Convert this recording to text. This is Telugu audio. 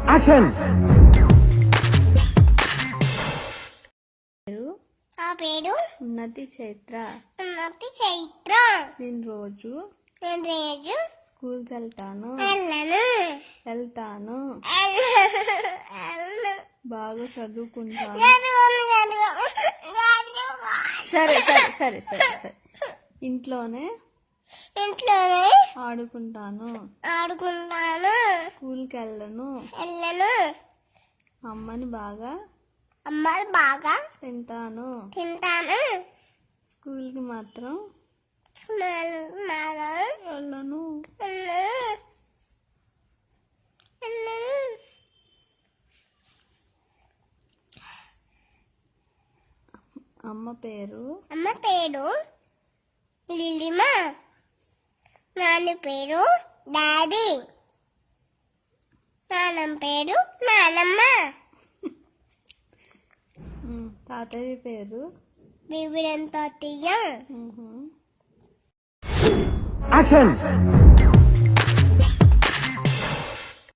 యాక్షన్. నా పేరు ఉన్నతి చైత్ర. నేను రోజు స్కూల్కి వెళ్తాను. బాగా చదువుకుంటాను. సరే సరే సరే సరే సరే ఇంట్లోనే ఆడుకుంటాను. స్కూల్కి వెళ్ళను. అమ్మని బాగా తింటాను. స్కూల్కి మాత్రం వెళ్ళను. అమ్మ పేరు లిలిమ. నాన్న పేరు డాడీ. నాన్నమ్మ పేరు నానమ్మ. తాతయ్య పేరు బిబిడంతో యాక్షన్.